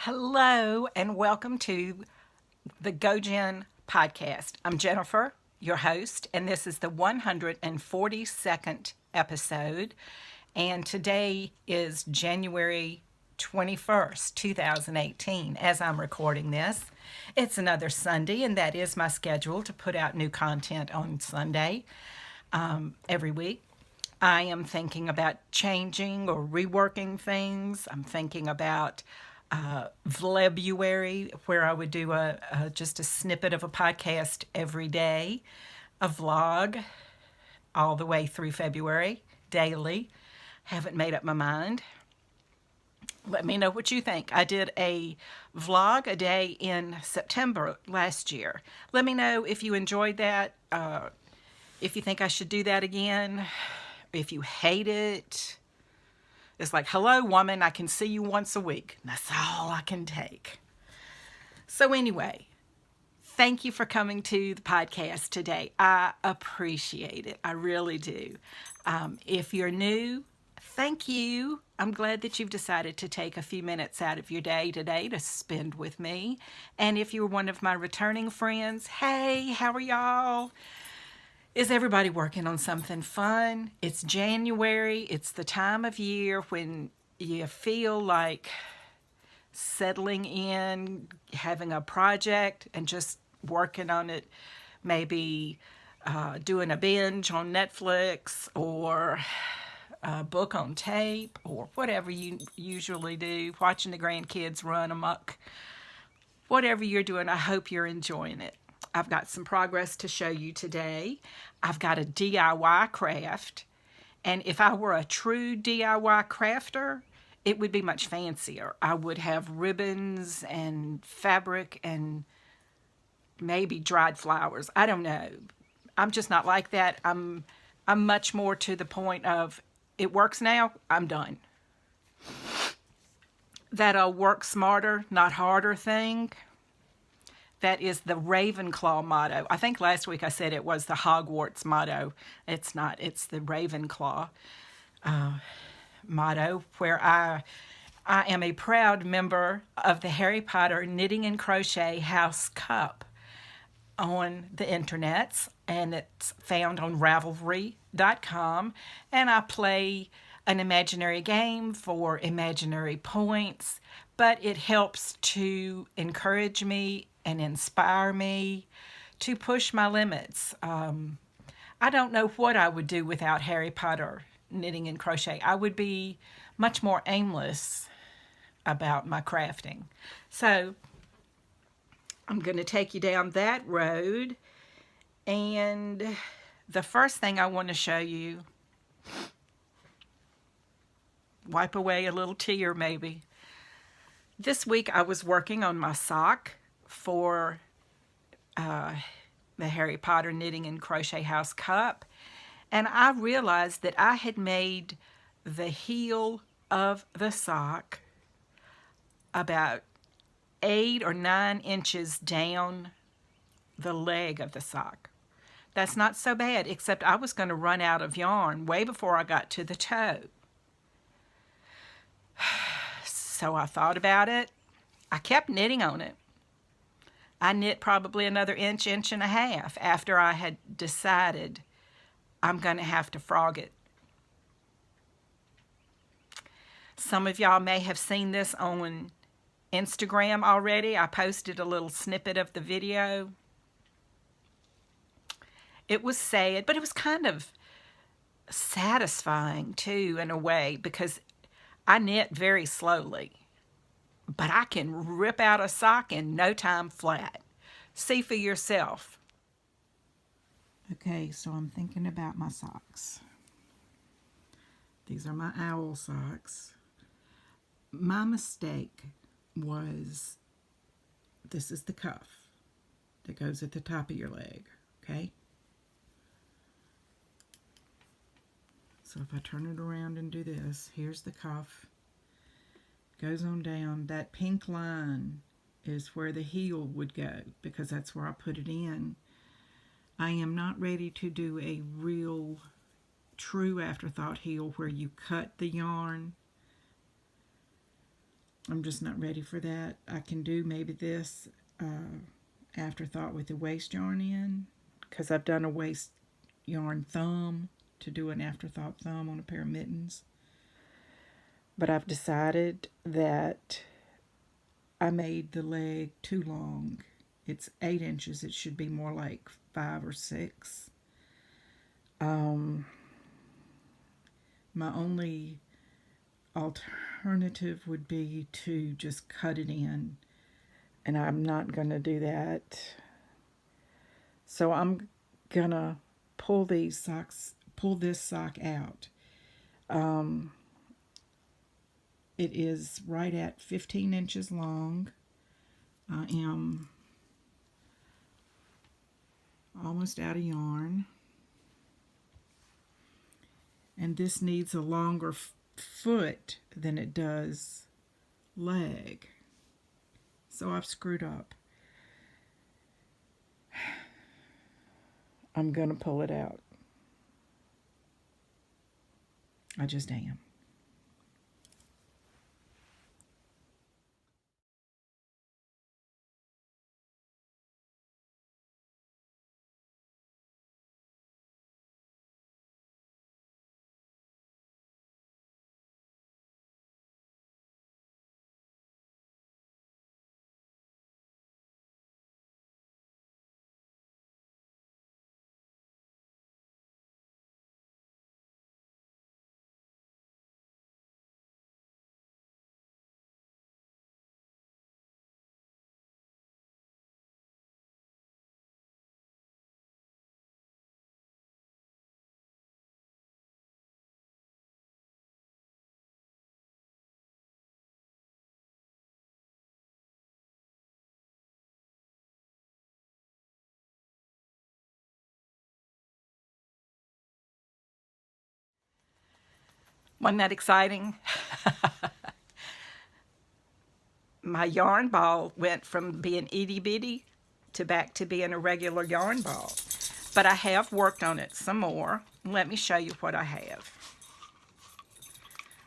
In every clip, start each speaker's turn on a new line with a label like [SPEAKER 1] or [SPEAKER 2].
[SPEAKER 1] Hello and welcome to the gojenn podcast. I'm Jennifer, your host, and this is the 142nd episode. And today is January 21st, 2018, as I'm recording this. It's another Sunday, and that is my schedule to put out new content on Sunday every week. I am thinking about changing or reworking things. I'm thinking about Vlebuary, where I would do just a snippet of a podcast every day, a vlog all the way through February, daily. Haven't made up my mind. Let me know what you think. I did a vlog a day in September last year. Let me know if you enjoyed that, if you think I should do that again, if you hate it. It's like, hello, woman, I can see you once a week. That's all I can take. So anyway, thank you for coming to the podcast today. I appreciate it. I really do. If you're new, thank you. I'm glad that you've decided to take a few minutes out of your day today to spend with me. And if you're one of my returning friends, hey, how are y'all? Is everybody working on something fun? It's January. It's the time of year when you feel like settling in, having a project, and just working on it. Maybe doing a binge on Netflix or a book on tape or whatever you usually do, watching the grandkids run amok. Whatever you're doing, I hope you're enjoying it. I've got some progress to show you today. I've got a DIY craft, and if I were a true DIY crafter, it would be much fancier. I would have ribbons and fabric and maybe dried flowers. I don't know. I'm just not like that. I'm much more to the point of, it works now, I'm done. That work smarter, not harder thing. That is the Ravenclaw motto. I think last week I said it was the Hogwarts motto. It's not. It's the Ravenclaw motto, where I am a proud member of the Harry Potter Knitting and Crochet House Cup on the internets, and it's found on Ravelry.com, and I play an imaginary game for imaginary points, but it helps to encourage me and inspire me to push my limits. I don't know what I would do without Harry Potter knitting and crochet. I would be much more aimless about my crafting. So I'm going to take you down that road. And the first thing I want to show you, wipe away a little tear maybe. This week I was working on my sock for the Harry Potter Knitting and Crochet House Cup, and I realized that I had made the heel of the sock about 8 or 9 inches down the leg of the sock. That's not so bad, except I was going to run out of yarn way before I got to the toe. So I thought about it. I kept knitting on it. I knit probably another inch and a half after I had decided I'm going to have to frog it. Some of y'all may have seen this on Instagram already. I posted a little snippet of the video. It was sad, but it was kind of satisfying too, in a way, because I knit very slowly. But I can rip out a sock in no time flat. See for yourself. Okay, so I'm thinking about my socks. These are my owl socks. My mistake was, this is the cuff that goes at the top of your leg, okay? So if I turn it around and do this, here's the cuff. Goes on down. That pink line is where the heel would go, because that's where I put it in. I am not ready to do a real true afterthought heel where you cut the yarn I'm just not ready for that. I can do maybe this afterthought with the waste yarn in, because I've done a waste yarn thumb to do an afterthought thumb on a pair of mittens. But I've decided that I made the leg too long. It's 8 inches. It should be more like 5 or 6. My only alternative would be to just cut it in, and I'm not going to do that. So I'm going to pull this sock out. It is right at 15 inches long. I am almost out of yarn. And this needs a longer foot than it does leg. So I've screwed up. I'm going to pull it out. I just am. Wasn't that exciting? My yarn ball went from being itty bitty to back to being a regular yarn ball. But I have worked on it some more. Let me show you what I have,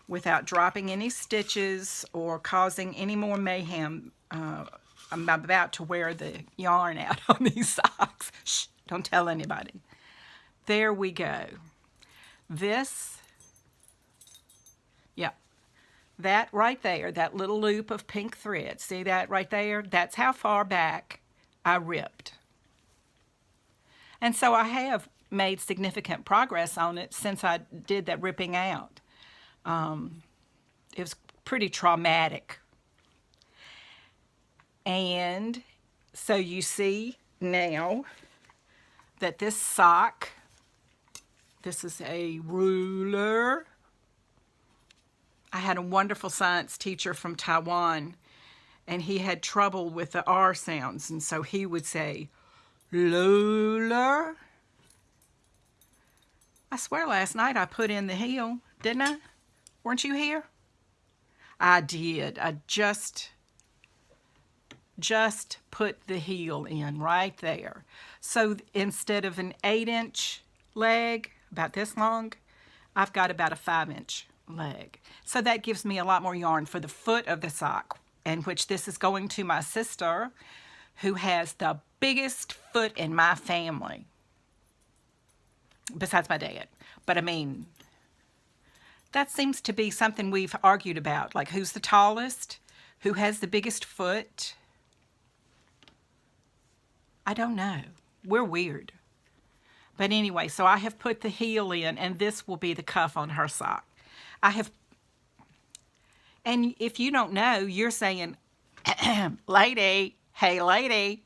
[SPEAKER 1] without dropping any stitches or causing any more mayhem. I'm about to wear the yarn out on these socks. Shh, don't tell anybody. There we go. This, yeah, that right there, that little loop of pink thread, see that right there? That's how far back I ripped. And so I have made significant progress on it since I did that ripping out. It was pretty traumatic. And so you see now that this sock, this is a ruler. I had a wonderful science teacher from Taiwan, and he had trouble with the R sounds, and so he would say, ruler. I swear last night I put in the heel, didn't I? Weren't you here? I did. I just put the heel in right there. So instead of an 8-inch leg, about this long, I've got about a 5-inch leg. So that gives me a lot more yarn for the foot of the sock, and which this is going to my sister, who has the biggest foot in my family, besides my dad. But I mean, that seems to be something we've argued about, like who's the tallest, who has the biggest foot. I don't know. We're weird. But anyway, so I have put the heel in, and this will be the cuff on her sock. I have, and if you don't know, you're saying, lady, hey lady.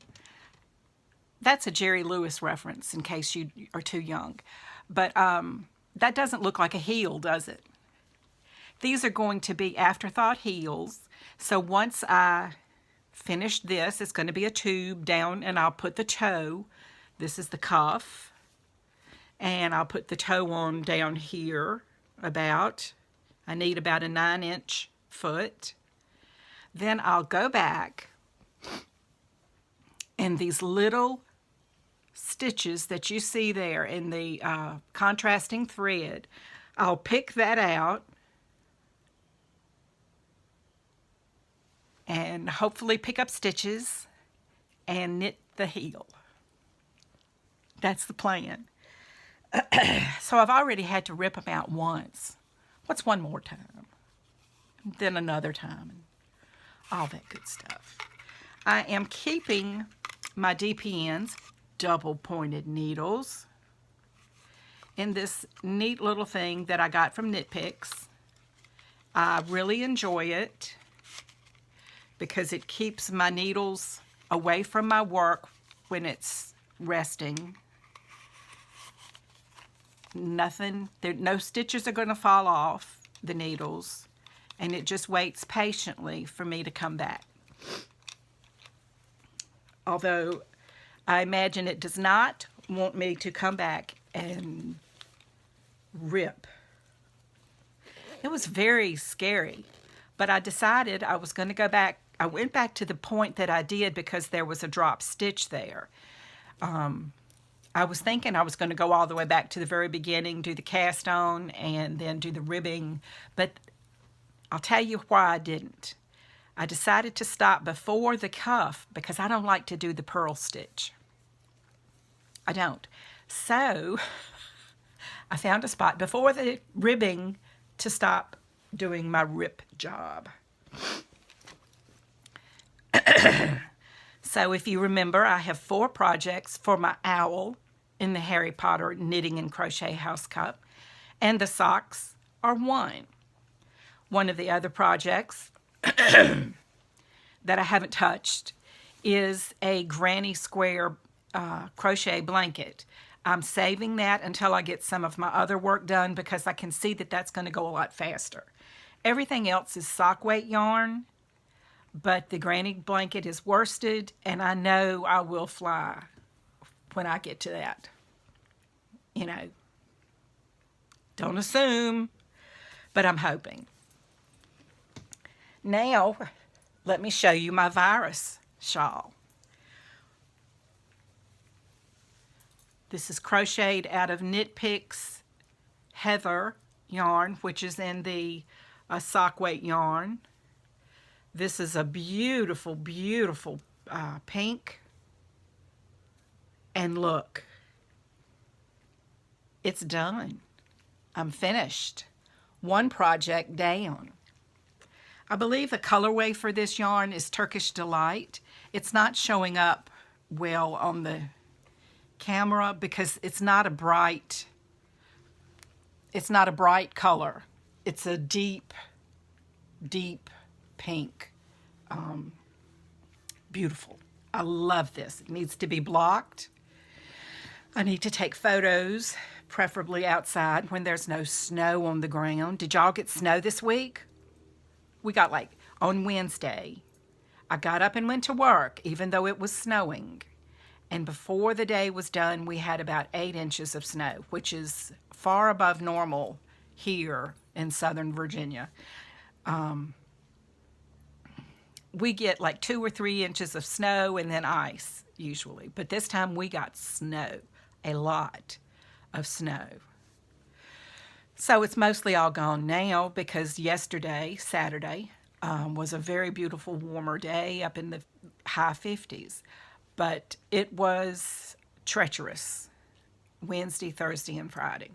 [SPEAKER 1] That's a Jerry Lewis reference in case you are too young. But that doesn't look like a heel, does it? These are going to be afterthought heels. So once I finish this, it's going to be a tube down, and I'll put the toe. This is the cuff. And I'll put the toe on down here about. I need about a 9-inch foot. Then I'll go back, and these little stitches that you see there in the contrasting thread, I'll pick that out, and hopefully pick up stitches and knit the heel. That's the plan. So I've already had to rip them out once. What's one more time? Then another time, and all that good stuff. I am keeping my DPNs, double pointed needles, in this neat little thing that I got from Knit Picks. I really enjoy it because it keeps my needles away from my work when it's resting. No stitches are going to fall off the needles, and it just waits patiently for me to come back. Although I imagine it does not want me to come back and rip. It was very scary, but I decided I was going to go back. I went back to the point that I did because there was a drop stitch there. I was thinking I was going to go all the way back to the very beginning, do the cast on, and then do the ribbing, but I'll tell you why I didn't. I decided to stop before the cuff because I don't like to do the purl stitch. I don't. So I found a spot before the ribbing to stop doing my rip job. So if you remember, I have 4 projects for my owl in the Harry Potter Knitting and Crochet House Cup, and the socks are 1. One of the other projects that I haven't touched is a granny square crochet blanket. I'm saving that until I get some of my other work done because I can see that that's going to go a lot faster. Everything else is sock weight yarn, but the granny blanket is worsted, and I know I will fly when I get to that. You know, don't assume, but I'm hoping. Now, let me show you my virus shawl. This is crocheted out of Knit Picks Heather yarn, which is in the sock weight yarn. This is a beautiful, beautiful pink. And look, it's done. I'm finished. One project down. I believe the colorway for this yarn is Turkish Delight. It's not showing up well on the camera because it's not a bright color. It's a deep, deep pink. Beautiful. I love this. It needs to be blocked. I need to take photos, preferably outside when there's no snow on the ground. Did y'all get snow this week? We got on Wednesday. I got up and went to work even though it was snowing. And before the day was done, we had about 8 inches of snow, which is far above normal here in Southern Virginia. We get 2 or 3 inches of snow and then ice usually. But this time we got snow, a lot of snow. So it's mostly all gone now because yesterday, Saturday, was a very beautiful warmer day up in the high 50s. But it was treacherous Wednesday, Thursday, and Friday.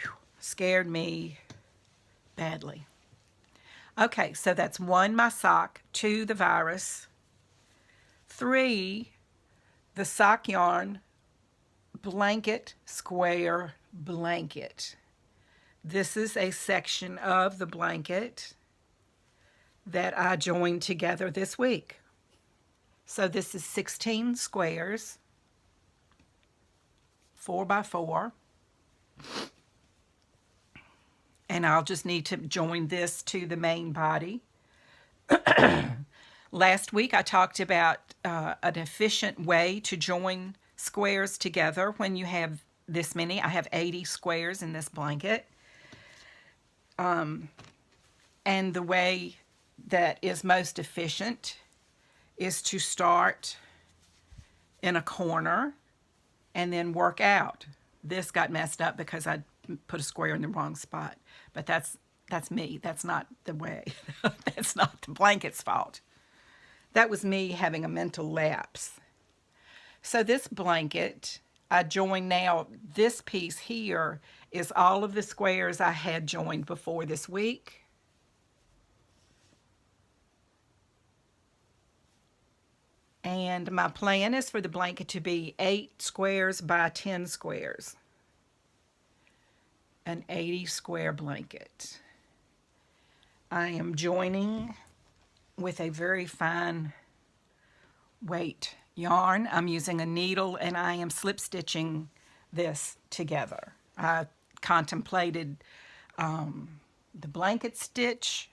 [SPEAKER 1] Whew, scared me badly. Okay, so that's 1, my sock, 2, the virus, 3, the sock yarn blanket square blanket. This is a section of the blanket that I joined together this week. So this is 16 squares, 4 by 4. And I'll just need to join this to the main body. Last week I talked about an efficient way to join squares together when you have this many. I have 80 squares in this blanket. And the way that is most efficient is to start in a corner and then work out. This got messed up because I put a square in the wrong spot, but that's That's me. That's not the way. That's not the blanket's fault. That was me having a mental lapse. So this blanket, I joined now, this piece here is all of the squares I had joined before this week. And my plan is for the blanket to be 8 squares by 10 squares. An 80 square blanket. I am joining with a very fine weight yarn. I'm using a needle and I am slip stitching this together. I contemplated the blanket stitch.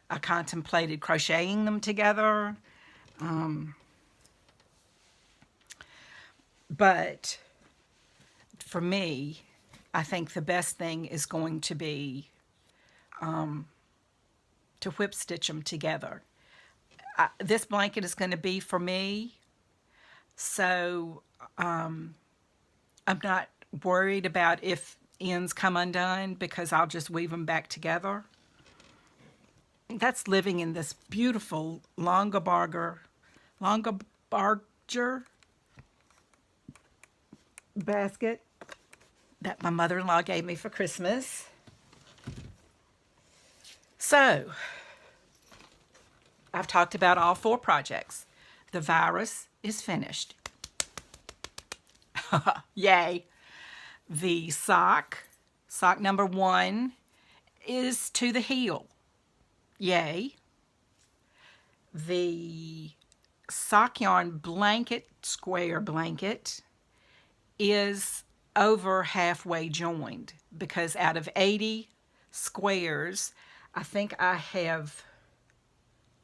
[SPEAKER 1] I contemplated crocheting them together. But for me, I think the best thing is going to be to whip stitch them together. This blanket is going to be for me, so I'm not worried about if ends come undone because I'll just weave them back together. That's living in this beautiful Longabarger basket that my mother-in-law gave me for Christmas. So, I've talked about all 4 projects. The virus is finished. Yay. The sock number 1, is to the heel. Yay. The sock yarn blanket, square blanket, is over halfway joined because out of 80 squares, I think I have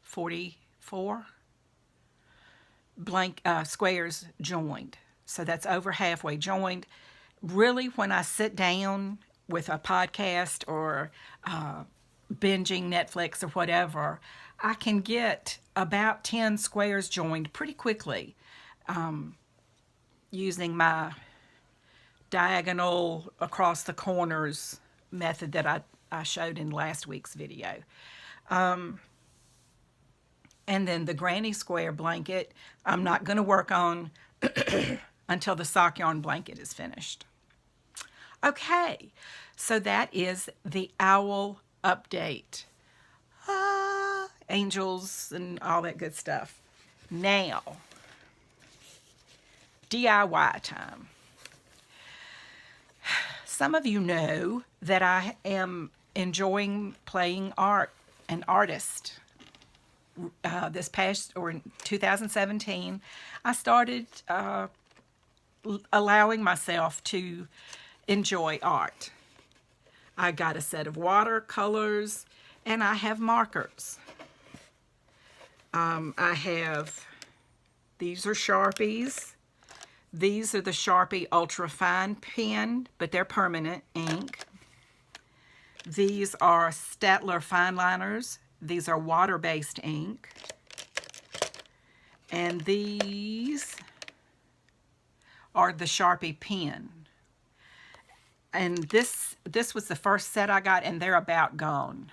[SPEAKER 1] 44 squares joined. So that's over halfway joined. Really, when I sit down with a podcast or binging Netflix or whatever, I can get about 10 squares joined pretty quickly using my diagonal across the corners method that I showed in last week's video. And then the granny square blanket, I'm not going to work on until the sock yarn blanket is finished. Okay, so that is the owl update. Angels and all that good stuff. Now, DIY time. Some of you know that I am enjoying playing art, an artist. This past, or in 2017, I started allowing myself to enjoy art. I got a set of watercolors and I have markers. I have, these are Sharpies. These are the Sharpie Ultra Fine Pen, but they're permanent ink. These are Staedtler Fine Liners. These are water-based ink. And these are the Sharpie pen. And this was the first set I got, and they're about gone.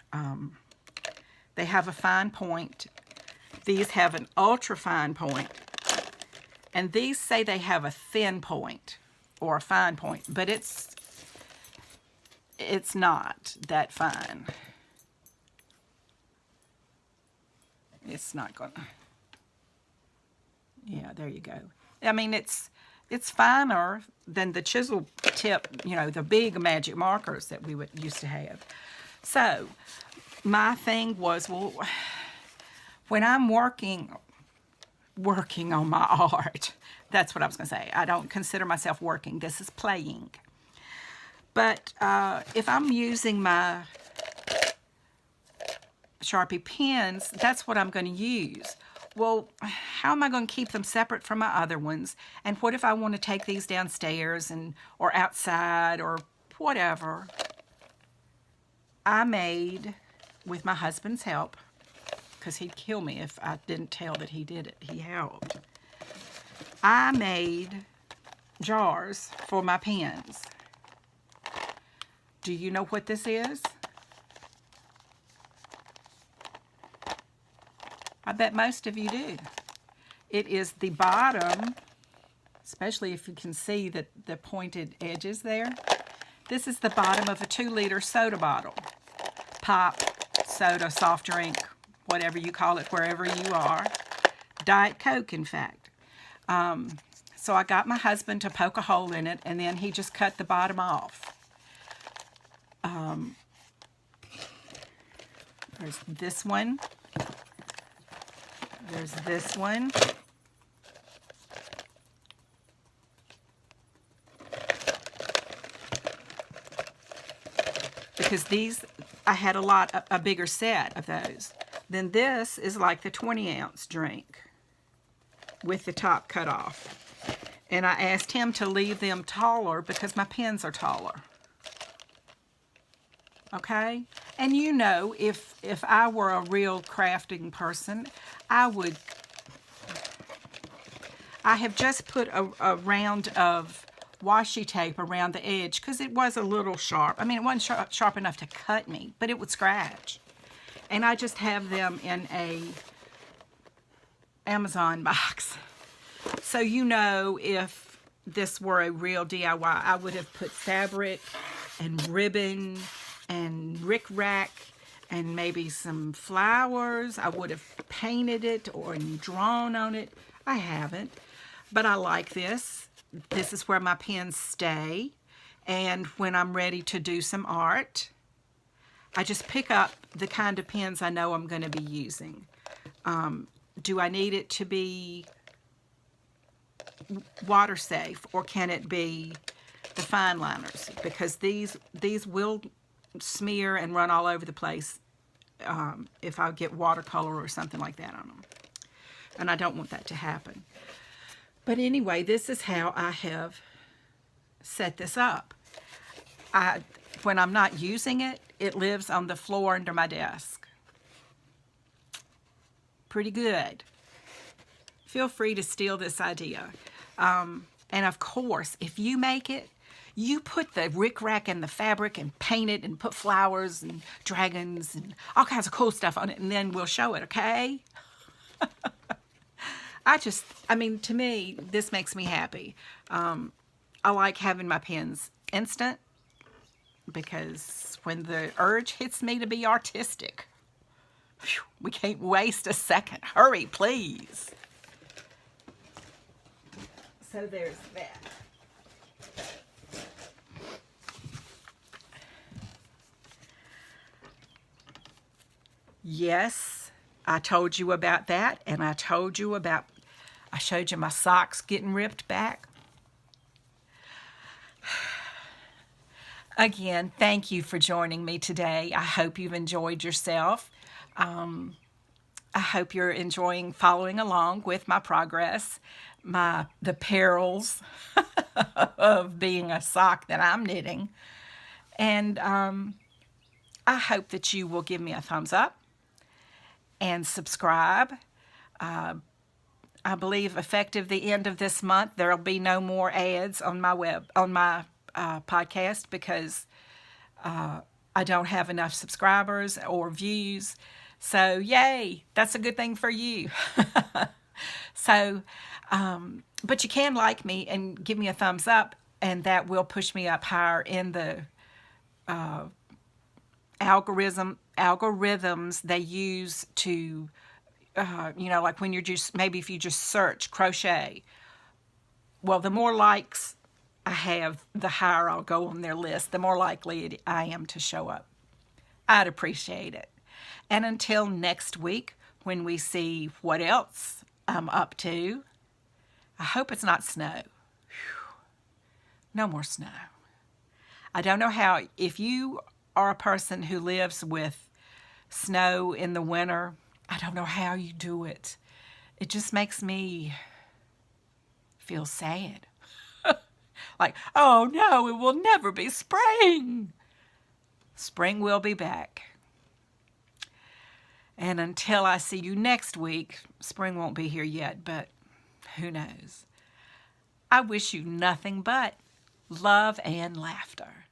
[SPEAKER 1] They have a fine point. These have an ultra fine point. And these say they have a thin point or a fine point, but it's not that fine. It's not gonna. Yeah, there you go. I mean, it's finer than the chisel tip, you know, the big magic markers that we used to have. So, my thing was, well, when I'm working on my art, that's what I was going to say. I don't consider myself working. This is playing. But if I'm using my Sharpie pens, that's what I'm going to use. Well, how am I going to keep them separate from my other ones? And what if I want to take these downstairs or outside or whatever? I made, with my husband's help, because he'd kill me if I didn't tell that he did it. He helped. I made jars for my pens. Do you know what this is? bet most of you do. It is the bottom, especially if you can see the pointed edges there. This is the bottom of a 2-liter soda bottle. Pop, soda, soft drink, whatever you call it, wherever you are. Diet Coke, in fact. So I got my husband to poke a hole in it, and then he just cut the bottom off. There's this one. There's this one. Because these, I had a bigger set of those. Then this is like the 20-ounce drink with the top cut off. And I asked him to leave them taller because my pens are taller. Okay? And you know, if I were a real crafting person, I have just put a round of washi tape around the edge because it was a little sharp. I mean, it wasn't sharp enough to cut me, but it would scratch. And I just have them in a Amazon box. So you know, if this were a real DIY, I would have put fabric and ribbon and rickrack and maybe some flowers. I would have painted it or drawn on it. I haven't, but I like this. This is where my pens stay. And when I'm ready to do some art, I just pick up the kind of pens I know I'm going to be using. Do I need it to be water safe, or can it be the fine liners? Because these will smear and run all over the place if I get watercolor or something like that on them. And I don't want that to happen. But anyway, this is how I have set this up. When I'm not using it, it lives on the floor under my desk. Pretty good. Feel free to steal this idea. And of course, if you make it, you put the rickrack and the fabric and paint it and put flowers and dragons and all kinds of cool stuff on it, and then we'll show it, okay? I mean, to me, this makes me happy. I like having my pens instant because when the urge hits me to be artistic, whew, we can't waste a second. Hurry, please. So there's that. Yes, I told you about that, and I showed you my socks getting ripped back. Again, thank you for joining me today. I hope you've enjoyed yourself. I hope you're enjoying following along with my progress, the perils of being a sock that I'm knitting. And I hope that you will give me a thumbs up and subscribe. I believe effective the end of this month, there'll be no more ads on my podcast because I don't have enough subscribers or views. So yay, that's a good thing for you. So, but you can like me and give me a thumbs up, and that will push me up higher in the algorithms they use to, like when you're maybe if you just search crochet. Well, the more likes I have, the higher I'll go on their list, the more likely I am to show up. I'd appreciate it. And until next week, when we see what else I'm up to, I hope it's not snow. Whew. No more snow. I don't know how, if you are a person who lives with snow in the winter, I don't know how you do it. It just makes me feel sad. Like, oh no, it will never be spring. Spring will be back. And until I see you next week, spring won't be here yet, but who knows? I wish you nothing but love and laughter.